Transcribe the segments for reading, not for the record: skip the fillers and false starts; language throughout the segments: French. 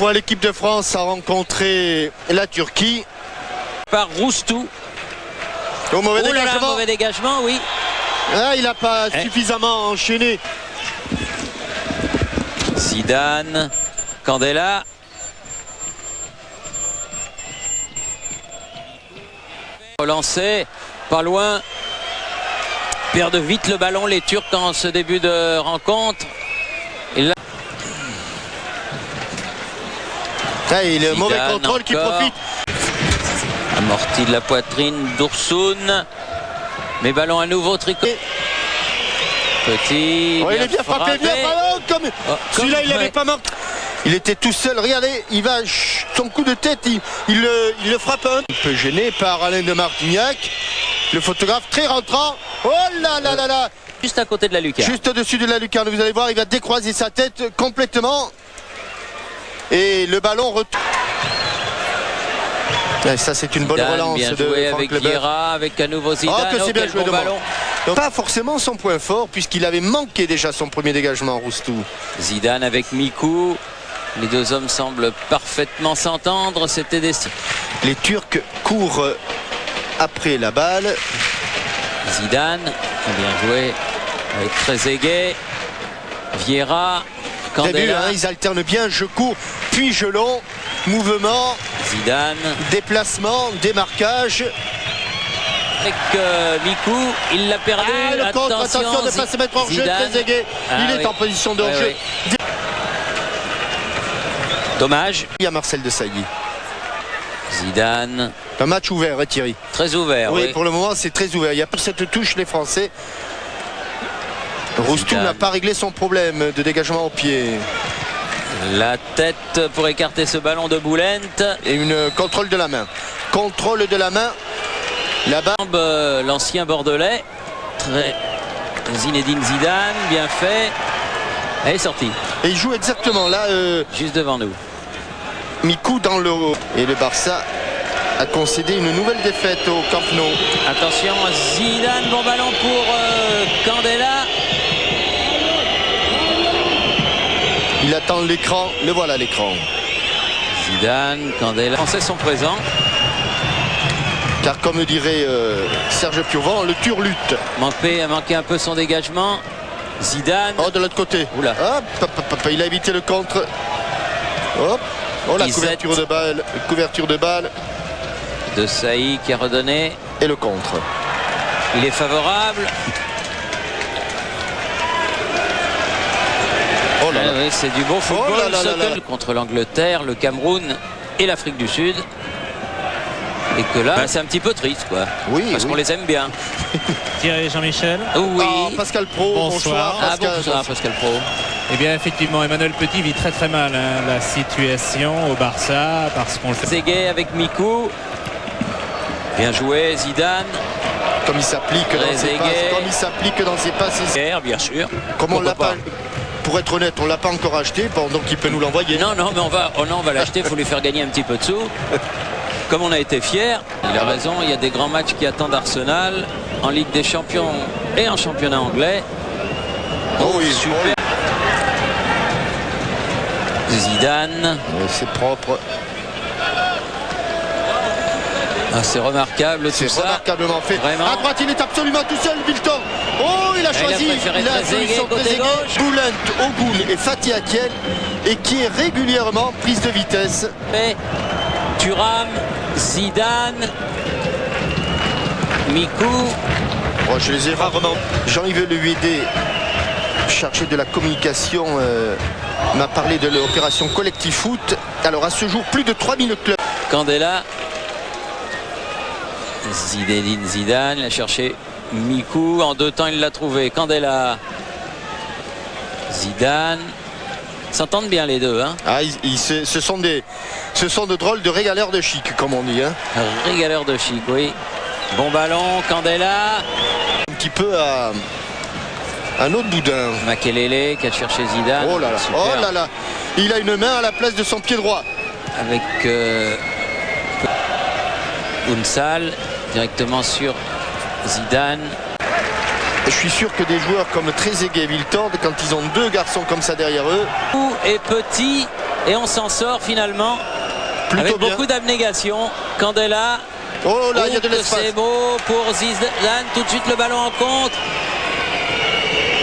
fois, l'équipe de France a rencontré la Turquie. Par Roustou. Au mauvais là dégagement. là, mauvais dégagement, oui. Ah, il n'a pas suffisamment enchaîné. Zidane, Candela. Relancé, pas loin. Perdent vite le ballon les Turcs en ce début de rencontre. Et là... Ah, et le Zidane mauvais contrôle qui encore. profite. Amorti de la poitrine d'Ursoun. Mais ballon à nouveau tricot. Petit. Oh, il est bien frappé, bien ballon. Comme celui-là, il n'avait pas marqué. Il était tout seul, regardez, il va, son coup de tête, il le frappe un peu gêné par Alain de Martignac. Le photographe très rentrant. Oh là là là là. Juste à côté de la lucarne. Juste au-dessus de la lucarne, vous allez voir, il va décroiser sa tête complètement. Et le ballon retourne. Et ça, c'est une bonne Zidane, relance bien de joué Franck avec Leboeuf. Vieira, avec à nouveau Zidane. Oh, que c'est bien quel joué bon de ballon. Donc, pas forcément son point fort, puisqu'il avait manqué déjà son premier dégagement, Roustou. Zidane avec Mikou. Les deux hommes semblent parfaitement s'entendre. C'était des... Les Turcs courent après la balle. Zidane, bien joué avec Trezeguet, Vieira, T'as vu, Candela. hein, ils alternent bien, je cours, puis je long, mouvement, Zidane déplacement, démarquage. avec Mikou, il l'a perdu. Ah, le contre, attention de ne pas se mettre en jeu, Zidane. Trezeguet. Il est en position de hors-jeu. Oui. Dommage. Il y a Marcel Desailly. Zidane, Un match ouvert, hein, Thierry. très ouvert. Oui, Oui. pour le moment, c'est très ouvert. Il y a pour cette touche, les Français. Roustou Zidane. n'a pas réglé son problème de dégagement au pied. La tête pour écarter ce ballon de Boulent. Et une contrôle de la main. Contrôle de la main. Là-bas. L'ancien Bordelais. Très... Zinedine Zidane, bien fait. Elle est sortie, Et il joue exactement là. juste devant nous. Mikou dans le haut. Et le Barça a concédé une nouvelle défaite au Camp Nou. Attention, Zidane, bon ballon pour Candela. Il attend l'écran. Le voilà l'écran. Zidane, Candela. Les Français sont présents. Car comme dirait Serge Purvan, le turlute. Manqué un peu son dégagement. Zidane. Oh, de l'autre côté. Oula. Hop, il a évité le contre. Hop. Oh, la Isette. couverture de balle. De Saï qui a redonné. Et le contre. Il est favorable. Oh là là. Oui, c'est du bon football. Oh là là là là. Contre l'Angleterre, le Cameroun et l'Afrique du Sud. Et que là, c'est un petit peu triste, quoi. Oui, Parce oui. qu'on les aime bien. Thierry Jean-Michel. Oui. Ah, Pascal Pro, Bonsoir. Ah, Pascal. bonsoir, Pascal Pro. Eh bien, effectivement, Emmanuel Petit vit très très mal la situation au Barça parce qu'on le fait. Ségué avec Mikou. Bien joué, Zidane. Comme il s'applique dans ses Trezeguet. passes. Comme il s'applique dans ses passes. Bien sûr. Comme on l'a Pourquoi pas. Pour être honnête, on l'a pas encore acheté, bon, donc il peut nous l'envoyer. Non, mais on va l'acheter, il faut lui faire gagner un petit peu de sous. Comme on a été fiers, il a raison, il y a des grands matchs qui attendent Arsenal en Ligue des Champions et en championnat anglais. Oh oui, Super. Zidane. C'est propre. Ah, c'est remarquable tout C'est ça. remarquablement fait. Vraiment. À droite, il est absolument tout seul, Bilton. Oh, il a choisi. préféré Trezeguet, côté Trezeguet, gauche. Boulent, Ogoun et Fatih Akel. Et qui est régulièrement prise de vitesse. Et Thuram, Zidane, Mikou. Oh, je les ai rarement. Jean-Yves Le Huédé, chargé de la communication, m'a parlé de l'opération Collectif Foot. Alors à ce jour, plus de 3000 clubs. Candela. Zinedine Zidane, il a cherché Mikou. En 2 temps, il l'a trouvé. Candela. Zidane. S'entendent bien les deux, hein. Ah, ce sont de drôles de régaleurs de chic, comme on dit. Hein. Régaleur de chic, oui. Bon ballon, Candela. Un petit peu à un autre boudin. Makelele qui a cherché Zidane. Oh là là, Super. oh là là. Il a une main à la place de son pied droit. Avec Unsal directement sur Zidane. Je suis sûr que des joueurs comme Trezeguet et Wiltord, quand ils ont 2 garçons comme ça derrière eux. Et Petit et on s'en sort finalement Plutôt avec bien. beaucoup d'abnégation. Candela. Oh là, il y a de l'espace. C'est beau pour Zidane. Tout de suite le ballon en contre.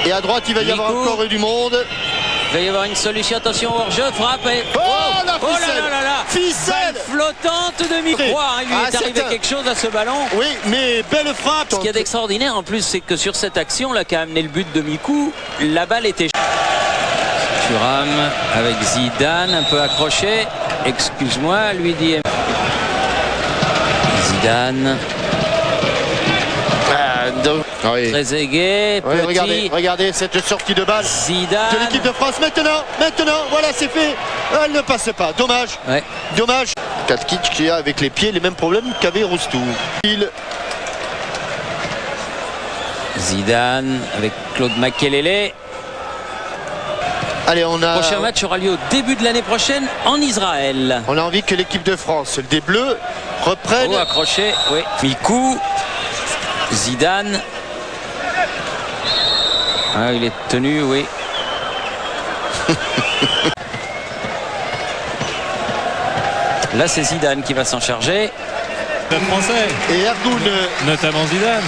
Et à droite, il va y avoir Mikou. encore du monde. Il va y avoir une solution. Attention, hors-jeu, frappe. Et... Oh, la oh là ficelle. là là là. Ficelle. Balle flottante de Mikou. Il lui est arrivé quelque chose à ce ballon. Oui, mais belle frappe. Ce qu'il y a d'extraordinaire en plus, c'est que sur cette action là qui a amené le but de Mikou, la balle était... Thuram avec Zidane, un peu accroché. Excuse-moi, lui dit Zidane. Oui. Trezeguet, Oui, petit. regardez cette sortie de balle Zidane. de l'équipe de France. Maintenant, voilà, c'est fait. Elle ne passe pas. Dommage. Ouais. Dommage. Katkich qui a avec les pieds les mêmes problèmes qu'avait Roustou. Zidane avec Claude Makelele. Allez, on a... Le prochain match aura lieu au début de l'année prochaine en Israël. On a envie que l'équipe de France, des Bleus, reprenne. Oh, accroché, oui. Mikou. Zidane. Ah, il est tenu, oui. Là, c'est Zidane qui va s'en charger. Le Français, Et Erdoun. notamment Zidane.